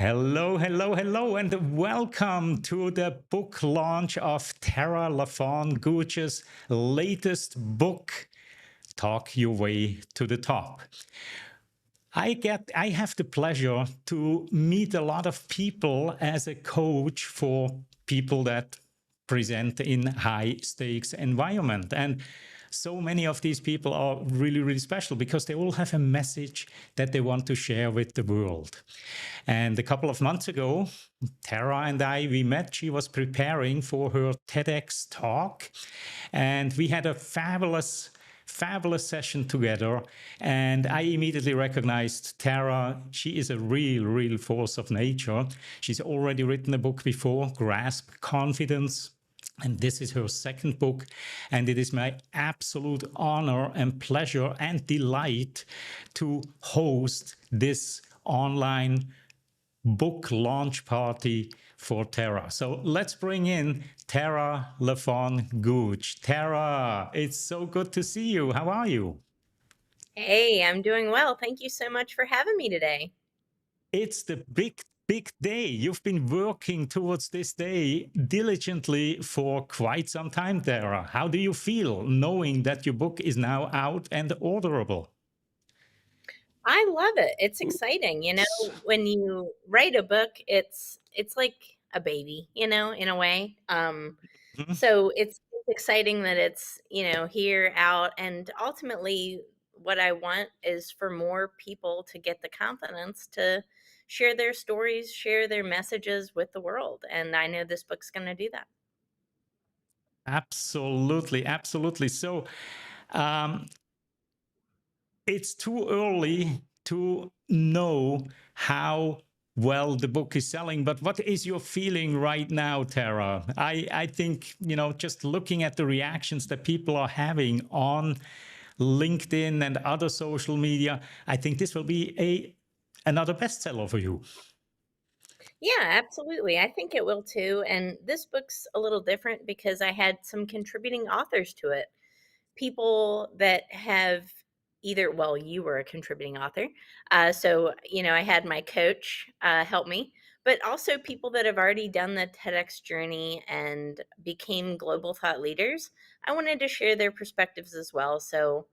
Hello, hello, hello, and welcome to the book launch of Tara LaFon Gooch's latest book, Talk Your Way to the Top. I have the pleasure to meet a lot of people as a coach for people that present in high stakes environment. And so many of these people are really, really special because they all have a message that they want to share with the world. And a couple of months ago, Tara and we met. She was preparing for her TEDx talk, and we had a fabulous session together. And I immediately recognized Tara. She is a real force of nature. She's already written a book before, Grasp Confidence. And this is her second book. And it is my absolute honor and pleasure and delight to host this online book launch party for Tara. So let's bring in Tara LaFon Gooch. Tara, it's so good to see you. How are you? Hey, I'm doing well. Thank you so much for having me today. It's the big day. You've been working towards this day diligently for quite some time, Tara. How do you feel knowing that your book is now out and orderable? I love it. It's exciting. When you write a book, it's like a baby, in a way. Mhm. So it's exciting that it's, here out, and ultimately what I want is for more people to get the confidence to share their stories, share their messages with the world, and I know this book's going to do that. Absolutely, absolutely. So, um, it's too early to know how well the book is selling, but what is your feeling right now, Tara? I think, just looking at the reactions that people are having on LinkedIn and other social media, I think this will be another bestseller for you. Yeah, absolutely. I think it will too. And this book's a little different because I had some contributing authors to it. People that have well, you were a contributing author. I had my coach help me, but also people that have already done the TEDx journey and became global thought leaders. I wanted to share their perspectives as well. So,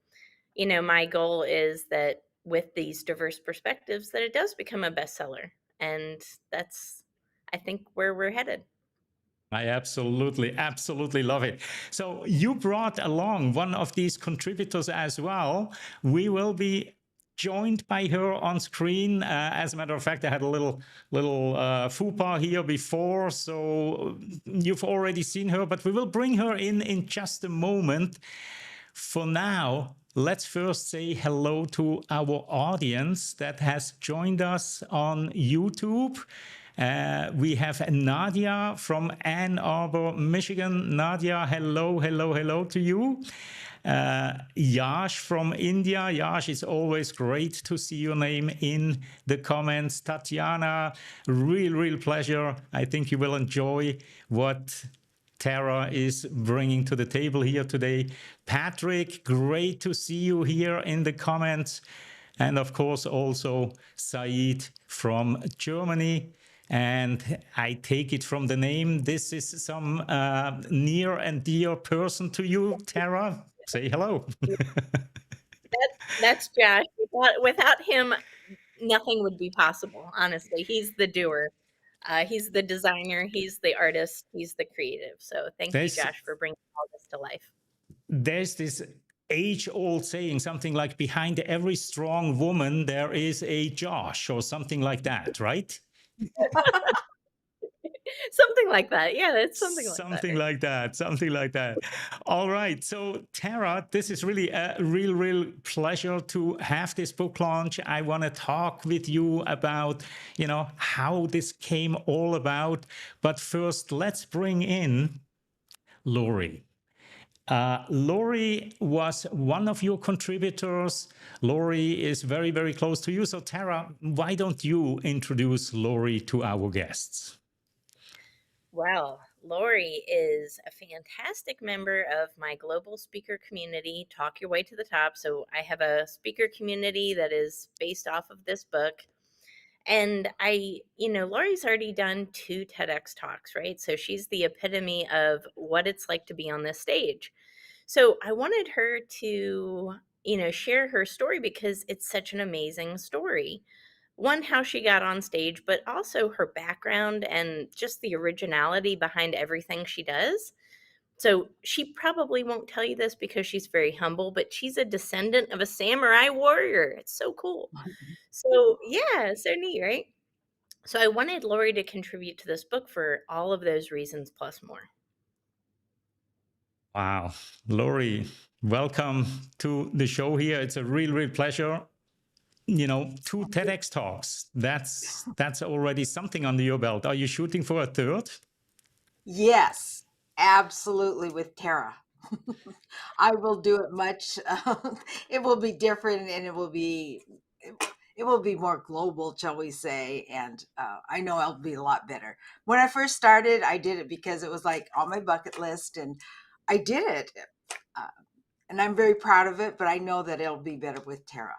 my goal is that with these diverse perspectives, that it does become a bestseller. And that's, I think, where we're headed. I absolutely love it. So you brought along one of these contributors as well. We will be joined by her on screen. As a matter of fact, I had a little fupa here before, so you've already seen her, but we will bring her in just a moment. For now, let's first say hello to our audience that has joined us on YouTube. We have Nadia from Ann Arbor, Michigan. Nadia, hello to you. Yash from India. Yash, it's always great to see your name in the comments. Tatiana, real pleasure. I think you will enjoy what Tara is bringing to the table here today. Patrick, great to see you here in the comments. And of course, also Said from Germany. And I take it from the name, this is some near and dear person to you, Tara. Say hello. That's Josh. Without him, nothing would be possible. Honestly, he's the doer. He's the designer. He's the artist. He's the creative. So thank you, there's, Josh, for bringing all this to life. there's this age-old saying, something like behind every strong woman, there is a Josh or something like that, right? Something like that. Yeah, it's something like that. Something like that. Something like that. All right. So, Tara, this is really a real pleasure to have this book launch. I want to talk with you about, how this came all about. But first, let's bring in Lori. Lori was one of your contributors. Lori is very close to you. So, Tara, why don't you introduce Lori to our guests? Well, Lori is a fantastic member of my global speaker community, Talk Your Way to the Top. So I have a speaker community that is based off of this book. And Lori's already done 2 TEDx talks, right? So she's the epitome of what it's like to be on this stage. So I wanted her to, share her story because it's such an amazing story. One, how she got on stage, but also her background and just the originality behind everything she does. So she probably won't tell you this because she's very humble, but she's a descendant of a samurai warrior. It's so cool. So yeah, so neat, right? So I wanted Lori to contribute to this book for all of those reasons plus more. Wow. Lori, welcome to the show here. It's a real pleasure. 2 TEDx talks. That's already something under your belt. Are you shooting for a third? Yes, absolutely with Tara. I will do it much. It will be different, and it will be more global, shall we say? And I know it'll be a lot better. When I first started, I did it because it was like on my bucket list, and I did it, uh, and I'm very proud of it. But I know that it'll be better with Tara.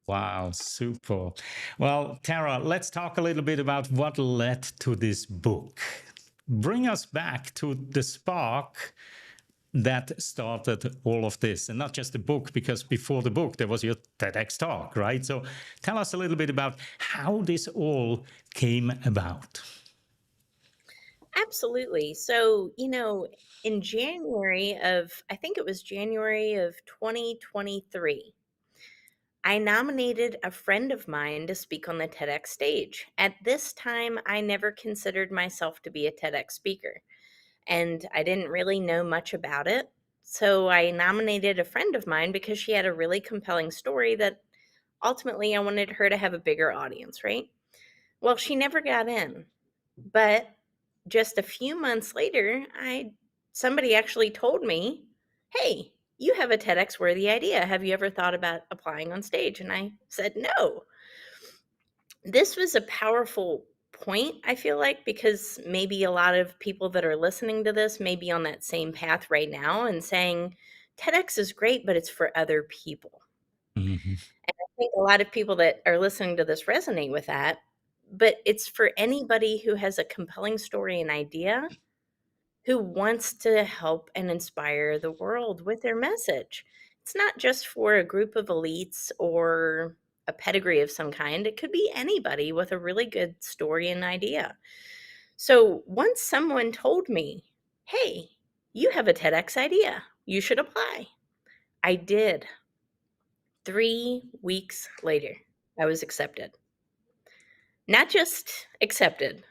Wow, super. Well, Tara, let's talk a little bit about what led to this book. Bring us back to the spark that started all of this, and not just the book, because before the book there was your TEDx talk, right? So tell us a little bit about how this all came about. Absolutely. So, in I think it was January of 2023, I nominated a friend of mine to speak on the TEDx stage. At this time, I never considered myself to be a TEDx speaker, and I didn't really know much about it. So I nominated a friend of mine because she had a really compelling story that ultimately I wanted her to have a bigger audience, right? Well, she never got in. But just a few months later, somebody actually told me, "Hey, you have a TEDx worthy idea. Have you ever thought about applying on stage?" And I said, "No." This was a powerful point, I feel like, because maybe a lot of people that are listening to this may be on that same path right now and saying, TEDx is great, but it's for other people. Mm-hmm. And I think a lot of people that are listening to this resonate with that, but it's for anybody who has a compelling story and idea who wants to help and inspire the world with their message. It's not just for a group of elites or a pedigree of some kind. It could be anybody with a really good story and idea. So once someone told me, "Hey, you have a TEDx idea. You should apply." I did. 3 weeks later, I was accepted. Not just accepted,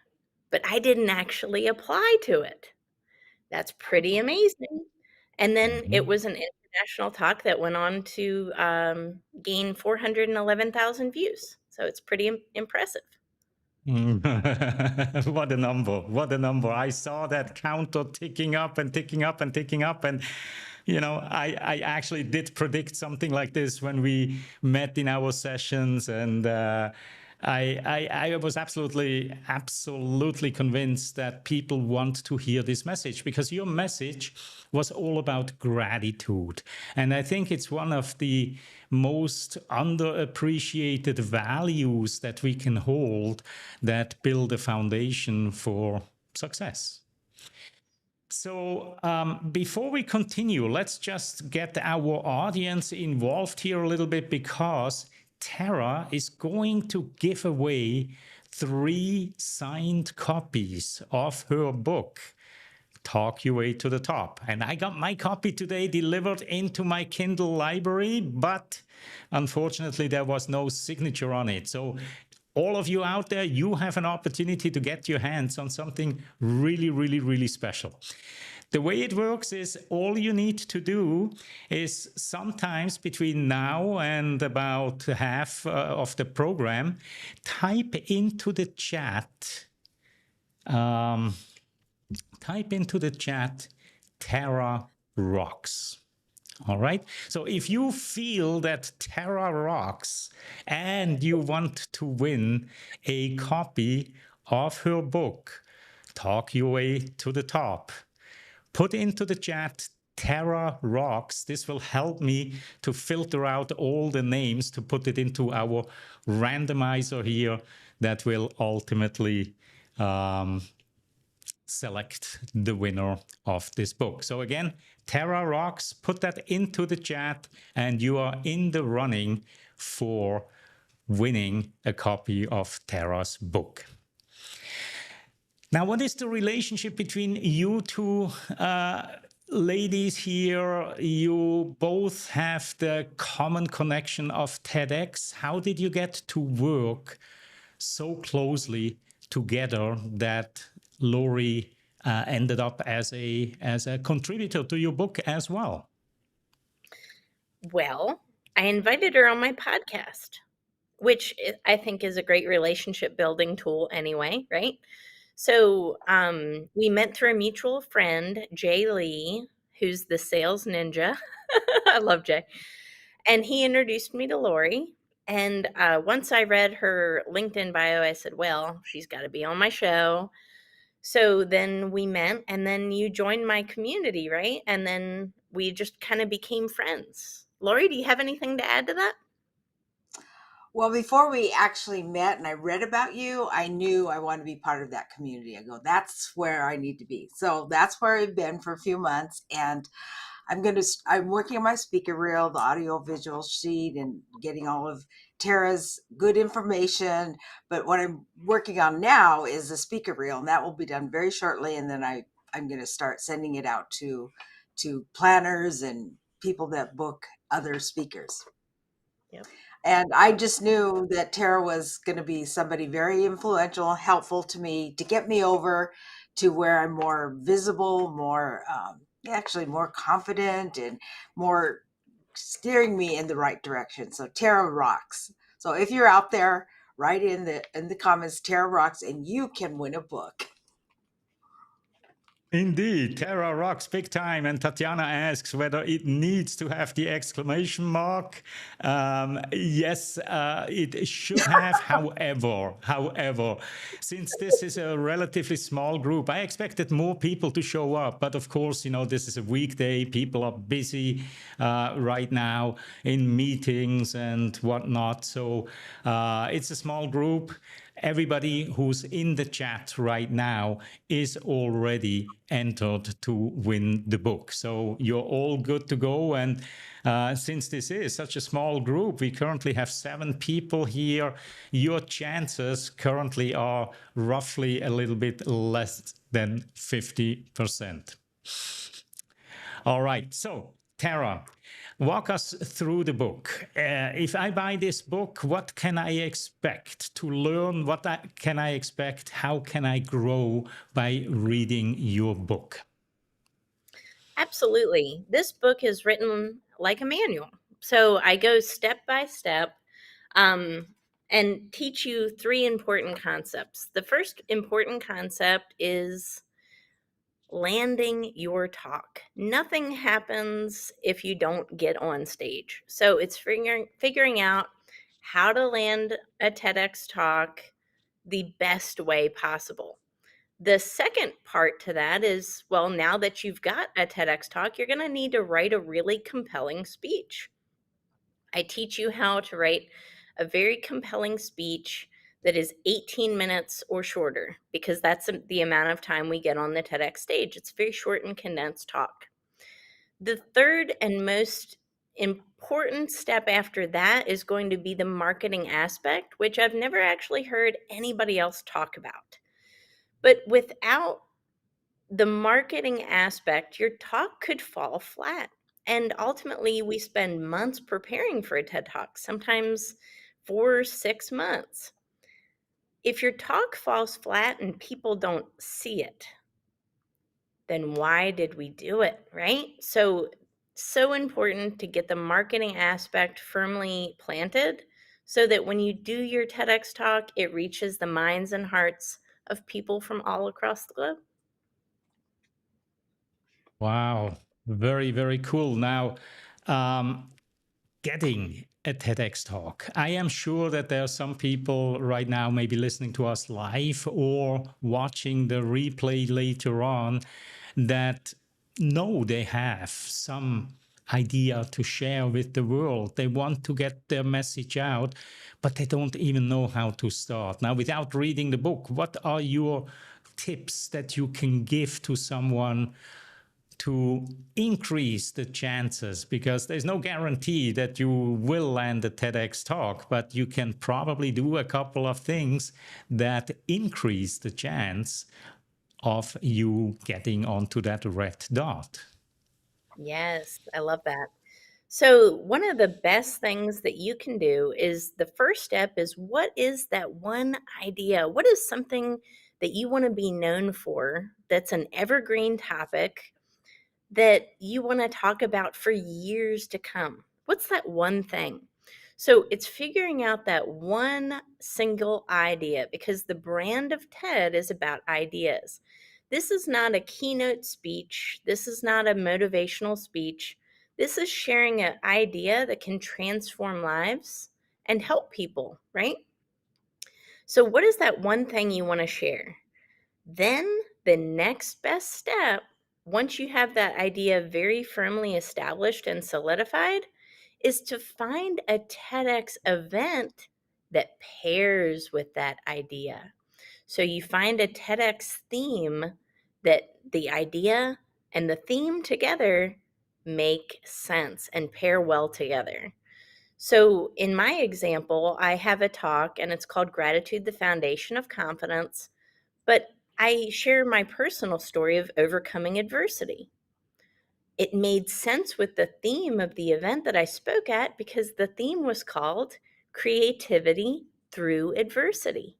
but I didn't actually apply to it. That's pretty amazing. And then it Mm-hmm. was an international talk that went on to gain 411,000 views. So it's pretty impressive. What a number. What a number. I saw that counter ticking up and ticking up and ticking up. And, I actually did predict something like this when we met in our sessions. And I was absolutely convinced that people want to hear this message, because your message was all about gratitude. And I think it's one of the most underappreciated values that we can hold that build a foundation for success. So before we continue, let's just get our audience involved here a little bit, because Tara is going to give away 3 signed copies of her book, Talk Your Way to the Top. And I got my copy today delivered into my Kindle library, but unfortunately there was no signature on it. So all of you out there, you have an opportunity to get your hands on something really special. The way it works is, all you need to do is, sometimes between now and about half of the program, type into the chat Tara rocks. All right. So if you feel that Tara rocks and you want to win a copy of her book, Talk Your Way to the Top, put into the chat Tara Rocks. This will help me to filter out all the names to put it into our randomizer here that will ultimately select the winner of this book. So again, Tara Rocks, put that into the chat and you are in the running for winning a copy of Tara's book. Now, what is the relationship between you two ladies here? You both have the common connection of TEDx. How did you get to work so closely together that Lori ended up as a contributor to your book as well? Well, I invited her on my podcast, which I think is a great relationship building tool anyway, right? So we met through a mutual friend, Jay Lee, who's the sales ninja. I love Jay. And he introduced me to Lori. And once I read her LinkedIn bio, I said, well, she's got to be on my show. So then we met, and then you joined my community, right? And then we just kind of became friends. Lori, do you have anything to add to that? Well, before we actually met and I read about you, I knew I wanted to be part of that community. I go, that's where I need to be. So that's where I've been for a few months. And I'm working on my speaker reel, the audio visual sheet, and getting all of Tara's good information. But what I'm working on now is the speaker reel, and that will be done very shortly. And then I'm going to start sending it out to planners and people that book other speakers. Yep. And I just knew that Tara was going to be somebody very influential, helpful to me to get me over to where I'm more visible, more actually more confident, and more steering me in the right direction. So Tara rocks. So if you're out there, write in the comments, Tara rocks, and you can win a book. Indeed, Tara rocks big time. And Tatiana asks whether it needs to have the exclamation mark. Yes, it should have. However, since this is a relatively small group, I expected more people to show up. But of course, you know, this is a weekday. People are busy right now in meetings and whatnot. So it's a small group. Everybody who's in the chat right now is already entered to win the book. So you're all good to go. And since this is such a small group, we currently have 7 people here. Your chances currently are roughly a little bit less than 50%. All right. So, Tara, walk us through the book. If I buy this book, what can I expect to learn? Can I expect? How can I grow by reading your book? Absolutely. This book is written like a manual. So I go step by step and teach you 3 important concepts. The first important concept is landing your talk. Nothing happens if you don't get on stage. So it's figuring out how to land a TEDx talk the best way possible. The second part to that is, well, now that you've got a TEDx talk, you're going to need to write a really compelling speech. I teach you how to write a very compelling speech that is 18 minutes or shorter, because that's the amount of time we get on the TEDx stage. It's a very short and condensed talk. The third and most important step after that is going to be the marketing aspect, which I've never actually heard anybody else talk about. But without the marketing aspect, your talk could fall flat. And ultimately, we spend months preparing for a TED Talk, sometimes 4 or 6 months. If your talk falls flat and people don't see it, then why did we do it, right? So important to get the marketing aspect firmly planted so that when you do your TEDx talk, it reaches the minds and hearts of people from all across the globe. Wow, very, very cool. Now, getting a TEDx talk. I am sure that there are some people right now maybe listening to us live or watching the replay later on that know they have some idea to share with the world. They want to get their message out, but they don't even know how to start. Now, without reading the book, what are your tips that you can give to someone to increase the chances? Because there's no guarantee that you will land a TEDx talk, but you can probably do a couple of things that increase the chance of you getting onto that red dot. Yes, I love that. So, one of the best things that you can do is the first step is what is that one idea? What is something that you want to be known for that's an evergreen topic that you want to talk about for years to come? What's that one thing? So, it's figuring out that one single idea because the brand of TED is about ideas. This is not a keynote speech, this is not a motivational speech. This is sharing an idea that can transform lives and help people, right? So, what is that one thing you want to share? Then, the next best step, once you have that idea very firmly established and solidified, is to find a TEDx event that pairs with that idea. So, you find a TEDx theme that the idea and the theme together make sense and pair well together. So, in my example, I have a talk and it's called Gratitude, the Foundation of Confidence, but I share my personal story of overcoming adversity. It made sense with the theme of the event that I spoke at because the theme was called Creativity Through Adversity.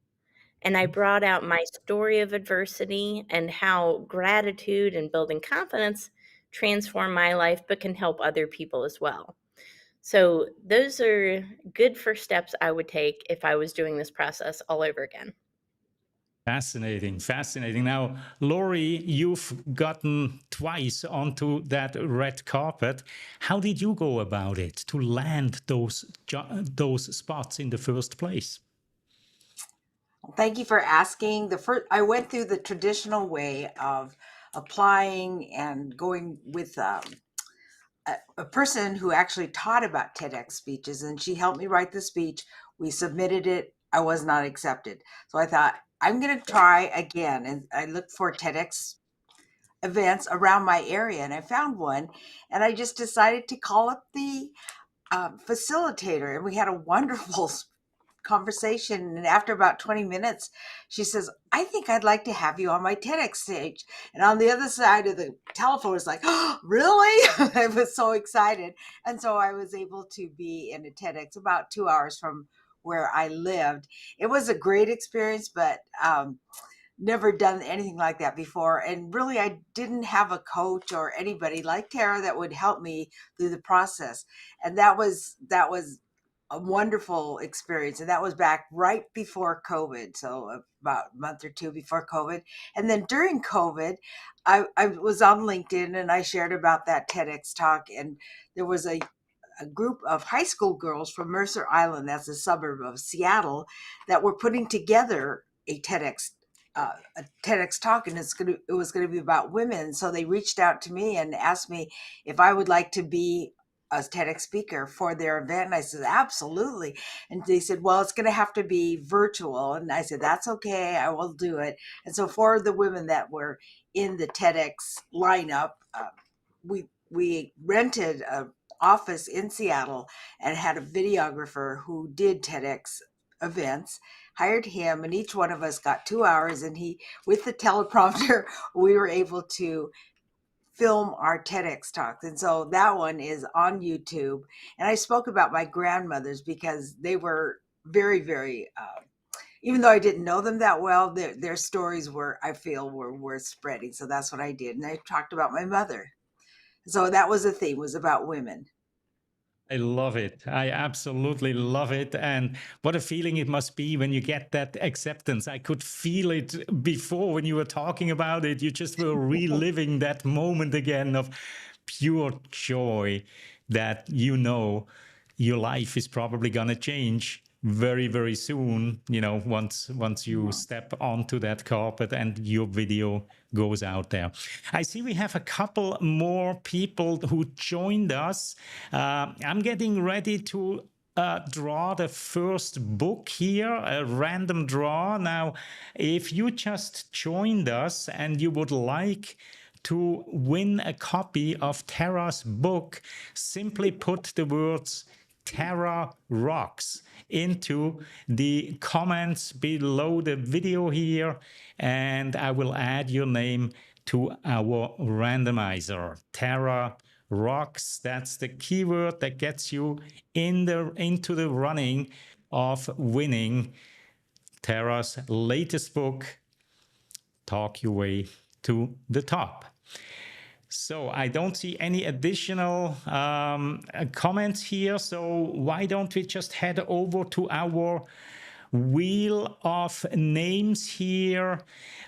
And I brought out my story of adversity and how gratitude and building confidence transform my life, but can help other people as well. So, those are good first steps I would take if I was doing this process all over again. Fascinating, fascinating. Now, Lori, you've gotten twice onto that red carpet. How did you go about it to land those spots in the first place? Thank you for asking. I went through the traditional way of applying and going with a person who actually taught about TEDx speeches, and she helped me write the speech. We submitted it. I was not accepted. So I thought, I'm going to try again. And I looked for TEDx events around my area, and I found one. And I just decided to call up the facilitator, and we had a wonderful conversation. And after about 20 minutes, she says, I think I'd like to have you on my TEDx stage. And on the other side of the telephone was like, oh, really? I was so excited. And so I was able to be in a TEDx about 2 hours from where I lived. It was a great experience, but never done anything like that before. And really, I didn't have a coach or anybody like Tara that would help me through the process. And that was a wonderful experience. And that was back right before COVID. So about a month or two before COVID. And then during COVID, I was on LinkedIn and I shared about that TEDx talk. And there was a group of high school girls from Mercer Island, that's a suburb of Seattle, that were putting together a TEDx talk, and it was going to be about women. So they reached out to me and asked me if I would like to be a TEDx speaker for their event. And I said, absolutely. And they said, well, it's going to have to be virtual. And I said, that's okay. I will do it. And so for the women that were in the TEDx lineup, we rented a office in Seattle and had a videographer who did TEDx events, hired him, and each one of us got 2 hours, and with the teleprompter, we were able to film our TEDx talks. And so that one is on YouTube. And I spoke about my grandmothers because they were very, very, even though I didn't know them that well, their stories I feel were worth spreading. So that's what I did. And I talked about my mother. So that was the theme, was about women. I love it. I absolutely love it. And what a feeling it must be when you get that acceptance. I could feel it before when you were talking about it. You just were reliving that moment again of pure joy that your life is probably going to change very, very soon, once you step onto that carpet and your video goes out there. I see we have a couple more people who joined us. I'm getting ready to draw the first book here, a random draw. Now, if you just joined us and you would like to win a copy of Tara's book, simply put the words Tara Rocks into the comments below the video here, and I will add your name to our randomizer. Tara Rocks, that's the keyword that gets you into the running of winning Tara's latest book, Talk Your Way to the Top. So I don't see any additional comments here. So why don't we just head over to our wheel of names here?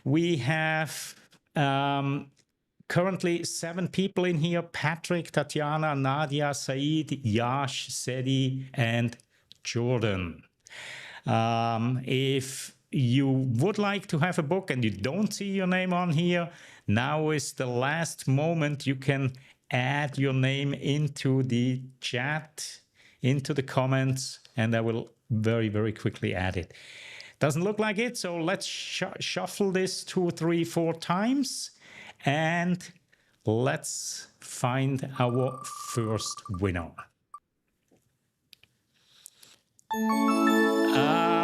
We have currently 7 people in here: Patrick, Tatiana, Nadia, Said, Yash, Sedi, and Jordan. If you would like to have a book and you don't see your name on here, now is the last moment. You can add your name into the chat, into the comments, and I will very, very quickly add it. Doesn't look like it, so let's shuffle this 2, 3, 4 times, and let's find our first winner.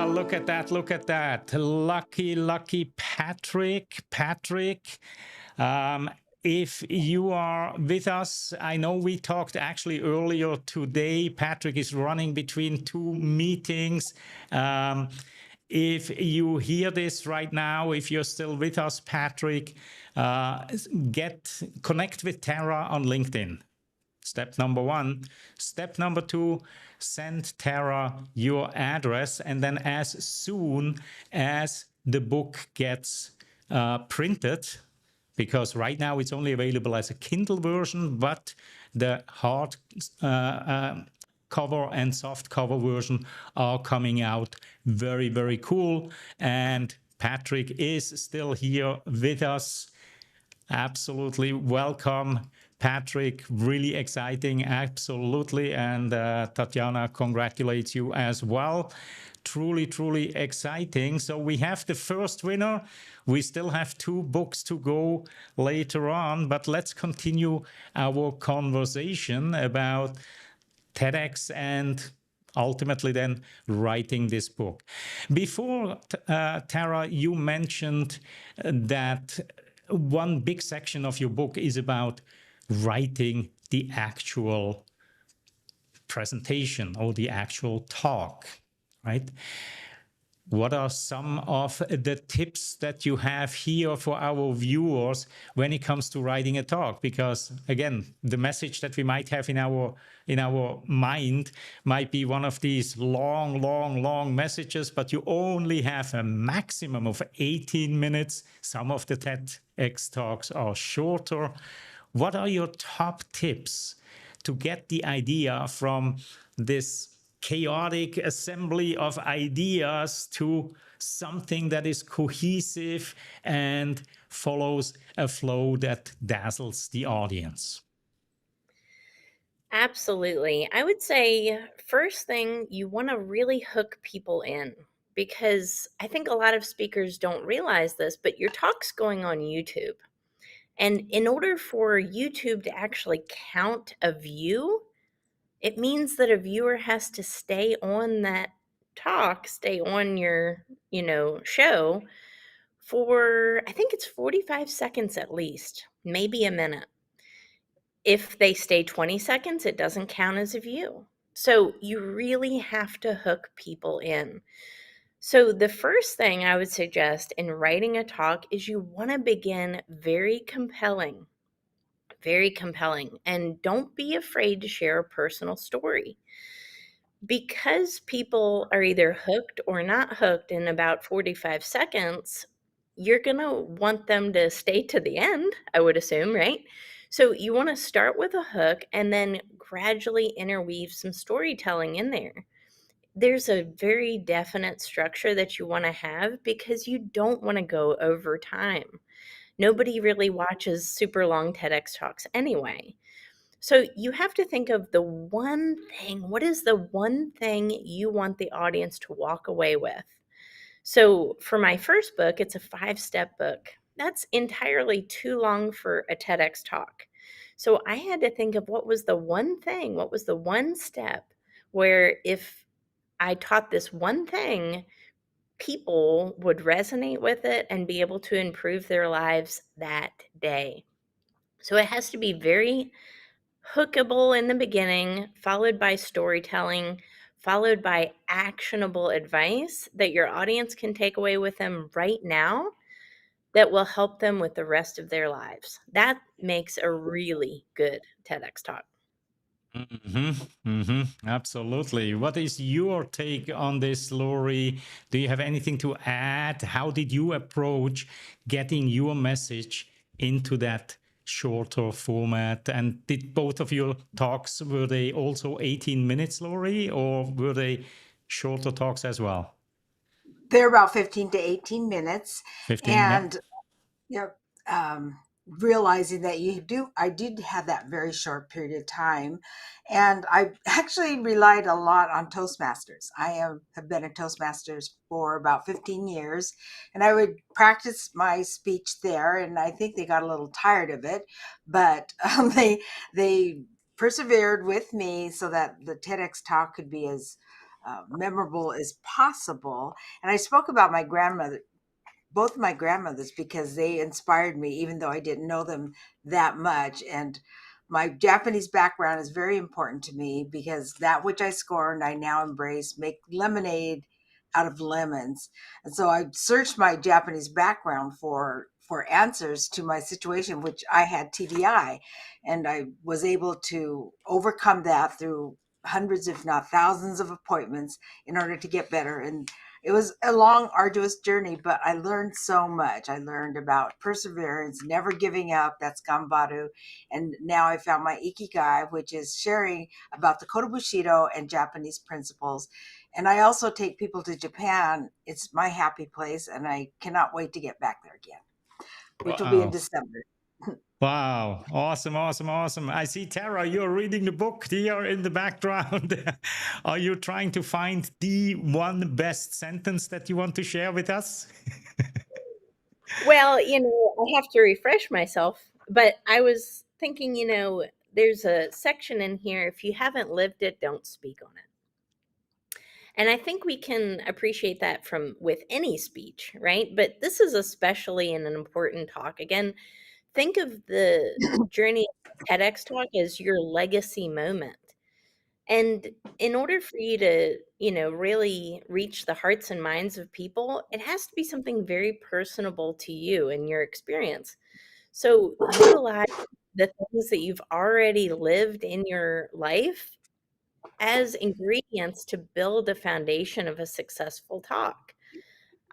Look at that, look at that. Lucky Patrick. If you are with us, I know we talked actually earlier today. Patrick is running between 2 meetings. If you hear this right now, if you're still with us, Patrick, connect with Tara on LinkedIn. Step number 1. Step number 2, send Tara your address, and then as soon as the book gets printed, because right now it's only available as a Kindle version, but the hard cover and soft cover version are coming out very, very cool. And Patrick is still here with us. Absolutely welcome, Patrick. Really exciting, absolutely. And Tatiana congratulates you as well. Truly, truly exciting. So we have the first winner. We still have 2 books to go later on, but let's continue our conversation about TEDx and ultimately then writing this book. Before, Tara, you mentioned that one big section of your book is about writing the actual presentation or the actual talk, right? What are some of the tips that you have here for our viewers when it comes to writing a talk? Because again, the message that we might have in our mind might be one of these long messages, but you only have a maximum of 18 minutes. Some of the TEDx talks are shorter. What are your top tips to get the idea from this chaotic assembly of ideas to something that is cohesive and follows a flow that dazzles the audience? Absolutely. I would say first thing, you want to really hook people in, because I think a lot of speakers don't realize this, but your talk's going on YouTube. And in order for YouTube to actually count a view, it means that a viewer has to stay on that talk, stay on your, show for, I think it's 45 seconds at least, maybe a minute. If they stay 20 seconds, it doesn't count as a view. So you really have to hook people in. So the first thing I would suggest in writing a talk is you want to begin very compelling, and don't be afraid to share a personal story. Because people are either hooked or not hooked in about 45 seconds, you're going to want them to stay to the end, I would assume, right? So you want to start with a hook and then gradually interweave some storytelling in there. there's a very definite structure that you want to have because you don't want to go over time. Nobody really watches super long TEDx talks anyway. So you have to think of the one thing. What is the one thing you want the audience to walk away with? So for my first book, it's a 5-step book. That's entirely too long for a TEDx talk. So I had to think of what was the one thing, what was the one step where if I taught this one thing, people would resonate with it and be able to improve their lives that day. So it has to be very hookable in the beginning, followed by storytelling, followed by actionable advice that your audience can take away with them right now that will help them with the rest of their lives. That makes a really good TEDx talk. Absolutely. What is your take on this, Lori? Do you have anything to add? How did you approach getting your message into that shorter format? And did both of your talks, were they also 18 minutes, Lori, or were they shorter talks as well? They're about 15 to 18 minutes. 15, yeah. And Yep. Realizing that I did have that very short period of time. And I actually relied a lot on Toastmasters. Have been a Toastmasters for about 15 years, and I would practice my speech there. And I think they got a little tired of it, but they persevered with me so that the TEDx talk could be as memorable as possible. And I spoke about my grandmother, both of my grandmothers, because they inspired me, even though I didn't know them that much. And my Japanese background is very important to me because that which I scorned, I now embrace, make lemonade out of lemons. And so I searched my Japanese background for answers to my situation, which I had TBI, and I was able to overcome that through hundreds, if not thousands, of appointments in order to get better. And it was a long, arduous journey, but I learned so much. I learned about perseverance, never giving up. That's Gambaru. And now I found my Ikigai, which is sharing about the Kodo Bushido and Japanese principles. And I also take people to Japan. It's my happy place, and I cannot wait to get back there again, which will be in Wow. December. Wow. Awesome, awesome, awesome. I see, Tara, you're reading the book here in the background. Are you trying to find the one best sentence that you want to share with us? Well, I have to refresh myself, but I was thinking, there's a section in here, if you haven't lived it, don't speak on it. And I think we can appreciate that from with any speech, right? But this is especially an important talk. Again, think of the journey of TEDx talk as your legacy moment. And in order for you to, really reach the hearts and minds of people, it has to be something very personable to you and your experience. So utilize the things that you've already lived in your life as ingredients to build a foundation of a successful talk.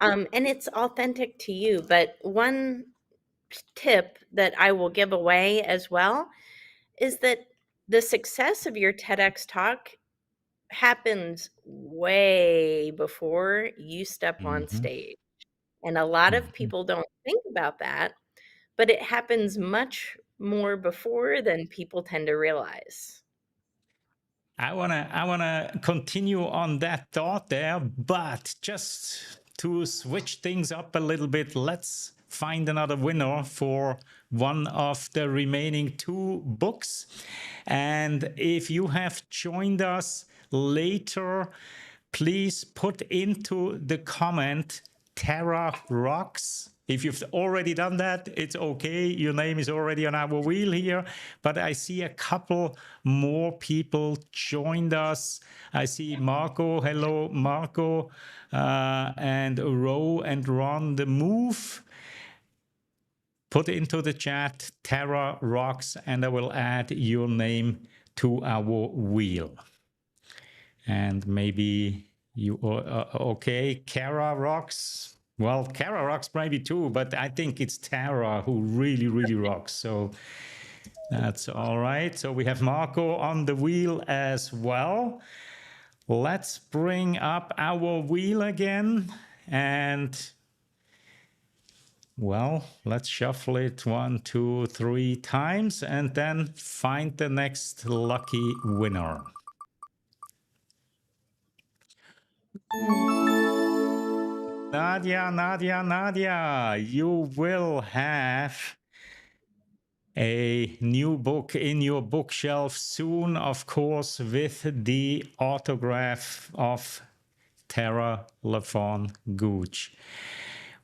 And it's authentic to you. But one tip that I will give away as well is that the success of your TEDx talk happens way before you step on Mhm, stage. And a lot of mhm. people don't think about that, but it happens much more before than people tend to realize. I wanna continue on that thought there, but just to switch things up a little bit, let's find another winner for one of the remaining two books. And if you have joined us later, please put into the comment Terra Rocks. If you've already done that, it's okay. Your name is already on our wheel here. But I see a couple more people joined us. I see Marco. Hello, Marco. And Ro and Ron the Move. Put into the chat Terra Rocks, and I will add your name to our wheel. And maybe you okay, Kara rocks. Well, Kara rocks maybe too, but I think it's Tara who really, really rocks. So that's all right. So we have Marco on the wheel as well. Let's bring up our wheel again and, well, let's shuffle it 1, 2, 3 times and then find the next lucky winner. Nadia, you will have a new book in your bookshelf soon, of course, with the autograph of Tara LaFon Gooch.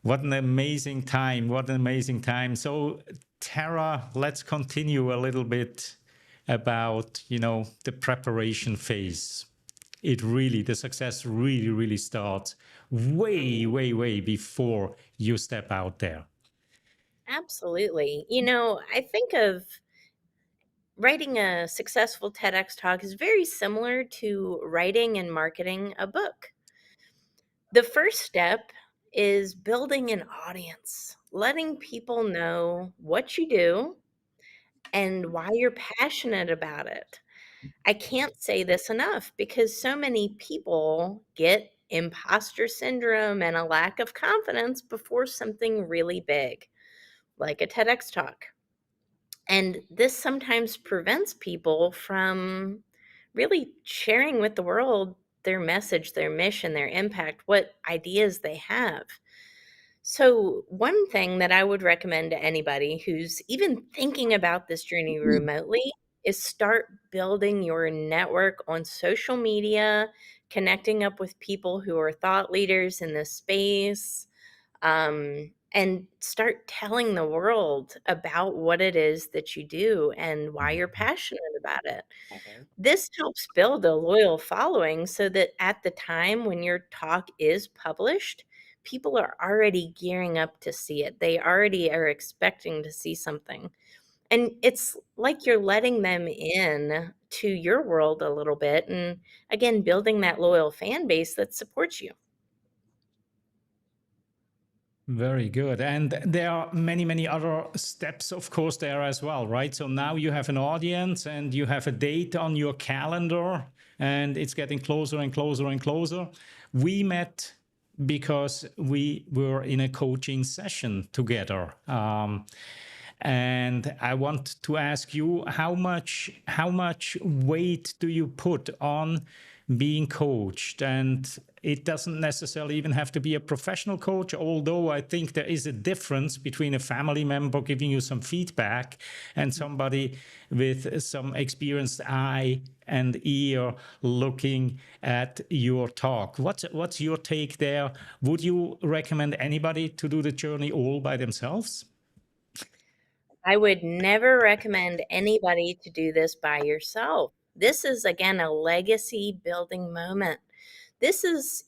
What an amazing time. What an amazing time. So, Tara, let's continue a little bit about, the preparation phase. The success really starts way before you step out there. Absolutely. I think of writing a successful TEDx talk is very similar to writing and marketing a book. The first step is building an audience, letting people know what you do and why you're passionate about it. I can't say this enough because so many people get imposter syndrome and a lack of confidence before something really big, like a TEDx talk. And this sometimes prevents people from really sharing with the world their message, their mission, their impact, what ideas they have. So, one thing that I would recommend to anybody who's even thinking about this journey remotely is start building your network on social media, connecting up with people who are thought leaders in this space, and start telling the world about what it is that you do and why you're passionate about it. This helps build a loyal following so that at the time when your talk is published, people are already gearing up to see it. They already are expecting to see something. And it's like you're letting them in to your world a little bit and again building that loyal fan base that supports you. Very good. And there are many other steps, of course, there as well, right? So now you have an audience and you have a date on your calendar and it's getting closer and closer. We met because we were in a coaching session together. And I want to ask you, how much weight do you put on being coached? And it doesn't necessarily even have to be a professional coach, although I think there is a difference between a family member giving you some feedback and somebody with some experienced eye and ear looking at your talk. What's your take there? Would you recommend anybody to do the journey all by themselves? I would never recommend anybody to do this by yourself. This is, again, a legacy building moment. This is,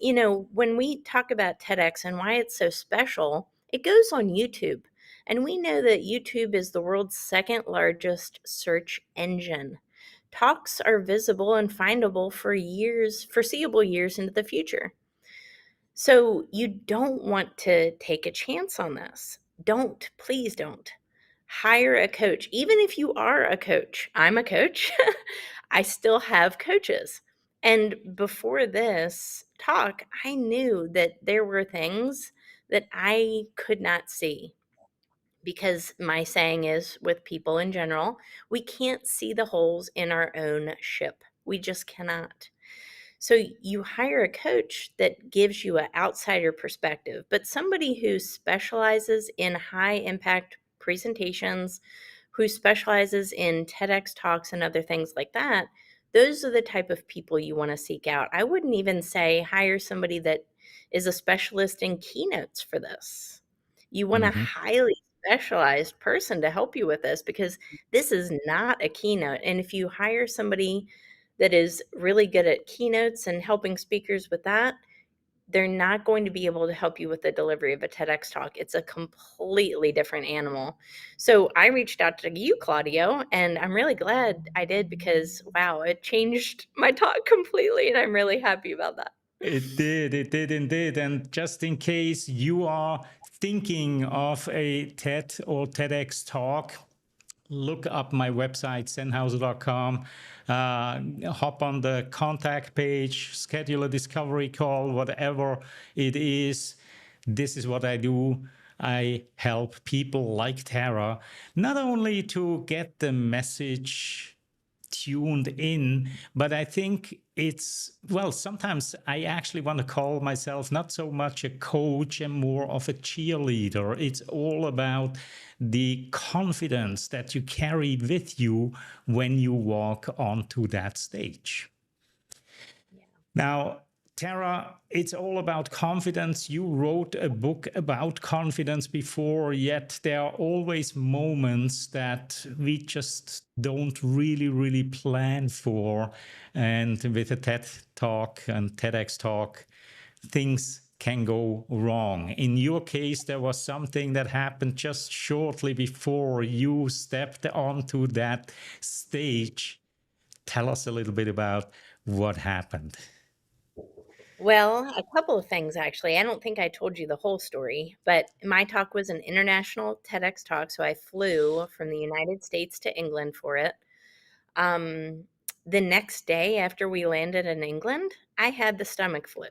when we talk about TEDx and why it's so special, it goes on YouTube. And we know that YouTube is the world's second largest search engine. Talks are visible and findable for years, foreseeable years into the future. So you don't want to take a chance on this. Please don't. Hire a coach. Even if you are a coach, I'm a coach. I still have coaches. And before this talk, I knew that there were things that I could not see because my saying is with people in general, we can't see the holes in our own ship. We just cannot. So you hire a coach that gives you an outsider perspective, but somebody who specializes in high impact presentations, who specializes in TEDx talks and other things like that. Those are the type of people you want to seek out. I wouldn't even say hire somebody that is a specialist in keynotes for this. You want a highly specialized person to help you with this because this is not a keynote. And if you hire somebody that is really good at keynotes and helping speakers with that, they're not going to be able to help you with the delivery of a TEDx talk. It's a completely different animal. So I reached out to you, Claudio, and I'm really glad I did because, wow, it changed my talk completely, and I'm really happy about that. It did indeed. And just in case you are thinking of a TED or TEDx talk, look up my website, sennhauser.com, hop on the contact page, schedule a discovery call, whatever it is. This is what I do. I help people like Tara not only to get the message tuned in, but I think it's, well, sometimes I actually want to call myself not so much a coach and more of a cheerleader. It's all about the confidence that you carry with you when you walk onto that stage. Yeah. Now, Tara, it's all about confidence. You wrote a book about confidence before, yet there are always moments that we just don't really plan for. And with a TED talk and TEDx talk, things can go wrong. In your case, there was something that happened just shortly before you stepped onto that stage. Tell us a little bit about what happened. Well, a couple of things actually. I don't think I told you the whole story, but my talk was an international TEDx talk, so I flew from the United States to England for it. The next day after we landed in England, I had the stomach flu.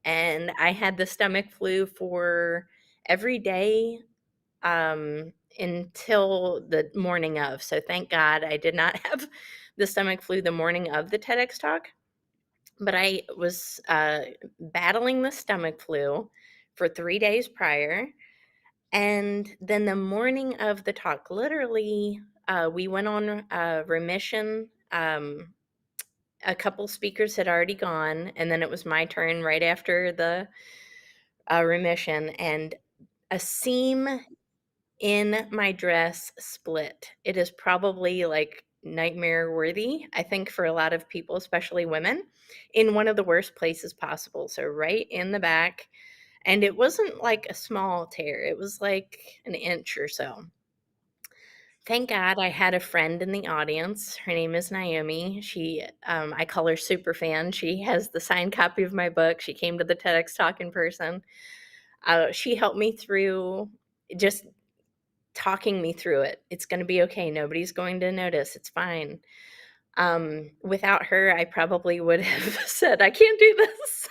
And I had the stomach flu for every day until the morning of. So thank God I did not have the stomach flu the morning of the TEDx talk. But I was battling the stomach flu for 3 days prior. And then the morning of the talk, literally, we went on remission. A couple speakers had already gone, and then it was my turn right after the remission. And a seam in my dress split. It is probably like nightmare worthy, I think, for a lot of people, especially women, in one of the worst places possible. So, right in the back. And it wasn't like a small tear, it was like an inch or so. Thank God I had a friend in the audience. Her name is Naomi. I call her super fan. She has the signed copy of my book. She came to the TEDx talk in person. She helped me through, just talking me through it. It's going to be okay. Nobody's going to notice. It's fine. Without her, I probably would have said, I can't do this.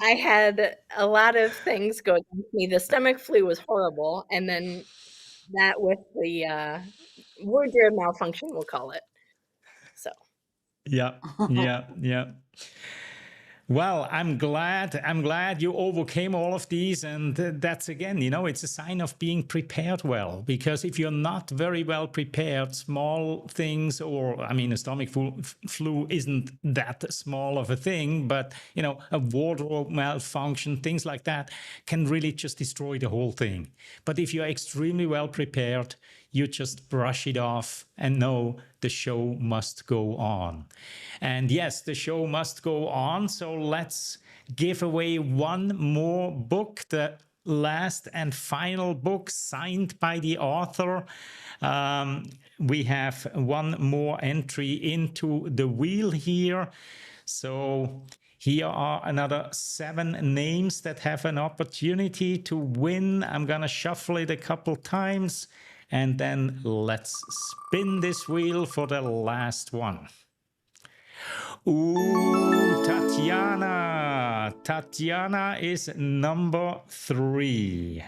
I had a lot of things go against me. The stomach flu was horrible. And then that with the wardrobe malfunction, we'll call it. So. Yeah. Well, I'm glad you overcame all of these. And that's, again, it's a sign of being prepared well, because if you're not very well prepared, small things, or, I mean, a stomach flu isn't that small of a thing, but, a wardrobe malfunction, things like that can really just destroy the whole thing. But if you're extremely well prepared, you just brush it off and know the show must go on. And yes, the show must go on. So let's give away one more book, the last and final book signed by the author. We have one more entry into the wheel here. So here are another 7 names that have an opportunity to win. I'm going to shuffle it a couple times. And then let's spin this wheel for the last one. Ooh, Tatiana. Tatiana is number 3.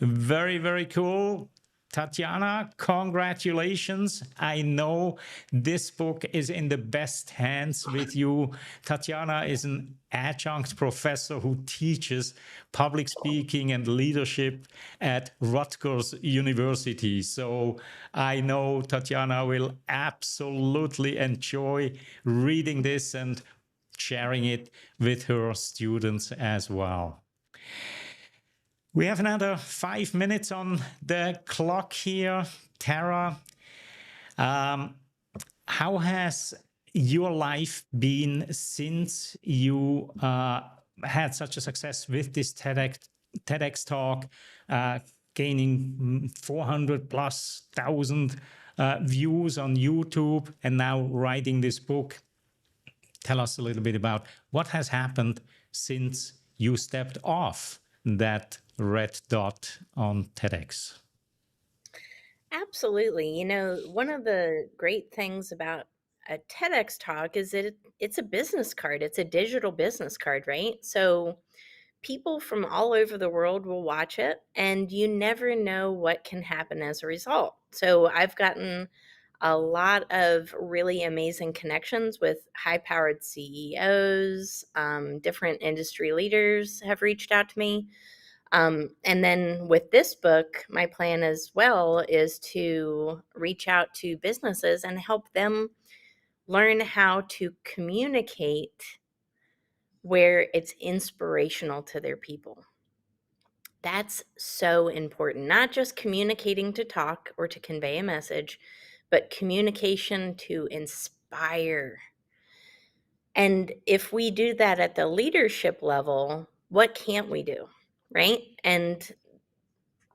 Very, very cool. Tatiana, congratulations. I know this book is in the best hands with you. Tatiana is an adjunct professor who teaches public speaking and leadership at Rutgers University. So I know Tatiana will absolutely enjoy reading this and sharing it with her students as well. We have another 5 minutes on the clock here. Tara, how has your life been since you had such a success with this TEDx talk, gaining 400,000+ views on YouTube, and now writing this book? Tell us a little bit about what has happened since you stepped off that red dot on TEDx. Absolutely. One of the great things about a TEDx talk is that it's a business card. It's a digital business card, right? So people from all over the world will watch it, and you never know what can happen as a result. So I've gotten a lot of really amazing connections with high-powered CEOs. Different industry leaders have reached out to me. And then with this book, my plan as well is to reach out to businesses and help them learn how to communicate where it's inspirational to their people. That's so important. Not just communicating to talk or to convey a message, but communication to inspire. And if we do that at the leadership level, what can't we do? Right? And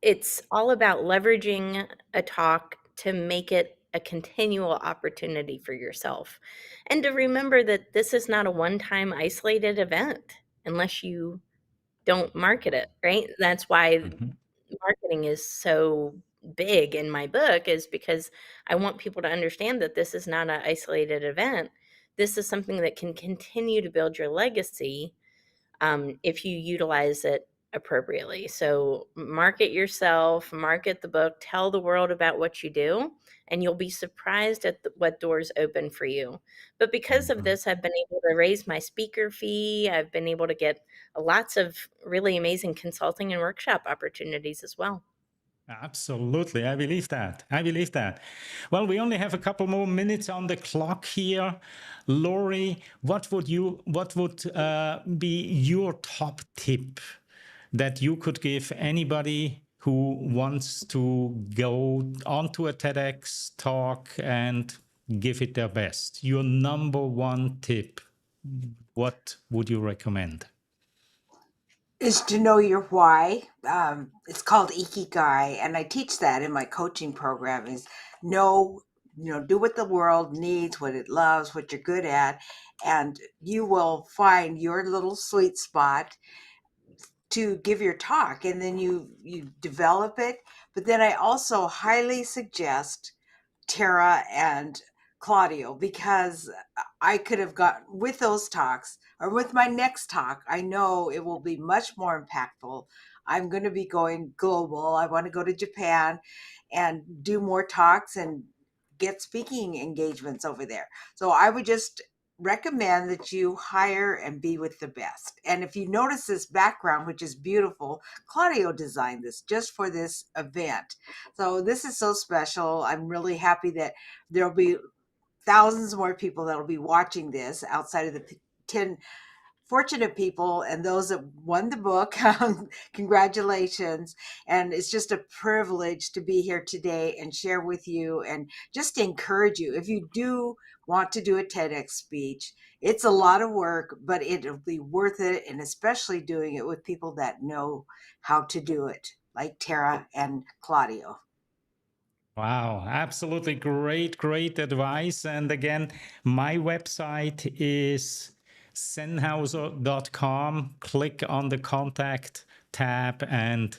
it's all about leveraging a talk to make it a continual opportunity for yourself. And to remember that this is not a one-time isolated event unless you don't market it, right? That's why Mhm. marketing is so big in my book, is because I want people to understand that this is not an isolated event. This is something that can continue to build your legacy if you utilize it appropriately. So market yourself, market the book, tell the world about what you do, and you'll be surprised at what doors open for you. But because of Mhm. this, I've been able to raise my speaker fee. I've been able to get lots of really amazing consulting and workshop opportunities as well. Absolutely. I believe that. I believe that. Well, we only have a couple more minutes on the clock here. Lori, what would be your top tip that you could give anybody who wants to go onto a TEDx talk and give it their best? Your number one tip, what would you recommend? Is to know your why. It's called Ikigai, and I teach that in my coaching program. Is know, do what the world needs, what it loves, what you're good at, and you will find your little sweet spot to give your talk, and then you develop it. But then I also highly suggest Tara and Claudio, because I could have got with those talks, or with my next talk. I know it will be much more impactful. I'm going to be going global. I want to go to Japan and do more talks and get speaking engagements over there. So I would just recommend that you hire and be with the best. And if you notice this background, which is beautiful, Claudio designed this just for this event. So this is so special. I'm really happy that there'll be thousands more people that'll be watching this outside of the 10 fortunate people and those that won the book. Congratulations. And it's just a privilege to be here today and share with you and just encourage you. If you do want to do a TEDx speech, it's a lot of work, but it'll be worth it. And especially doing it with people that know how to do it, like Tara and Claudio. Wow, absolutely great, great advice. And again, my website is sennhauser.com. Click on the contact tab and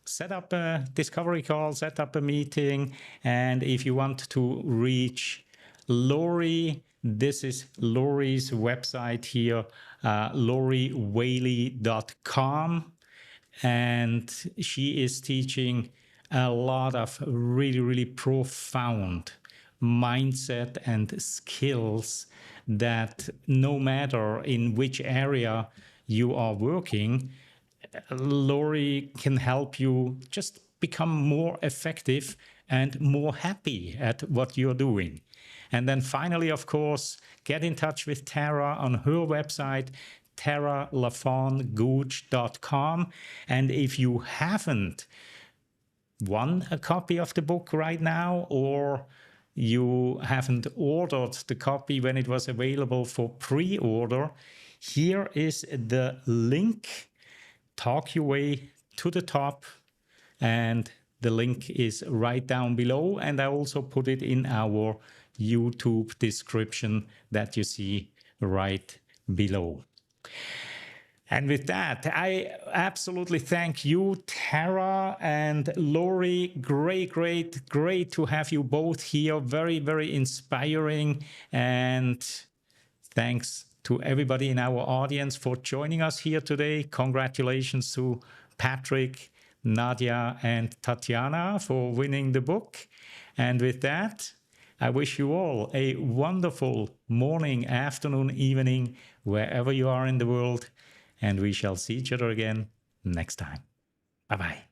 set up a discovery call, set up a meeting. And if you want to reach Lori, this is Lori's website here, loriwhaley.com. And she is teaching a lot of really, really profound mindset and skills that no matter in which area you are working, Lori can help you just become more effective and more happy at what you're doing. And then finally, of course, get in touch with Tara on her website, taralafongooch.com. And if you haven't won a copy of the book right now, or you haven't ordered the copy when it was available for pre-order, here is the link. Talk your way to the top, and the link is right down below, and I also put it in our YouTube description that you see right below. And with that, I absolutely thank you, Tara and Lori. Great to have you both here. Very, very inspiring. And thanks to everybody in our audience for joining us here today. Congratulations to Patrick, Nadia, and Tatiana for winning the book. And with that, I wish you all a wonderful morning, afternoon, evening, wherever you are in the world. And we shall see each other again next time. Bye-bye.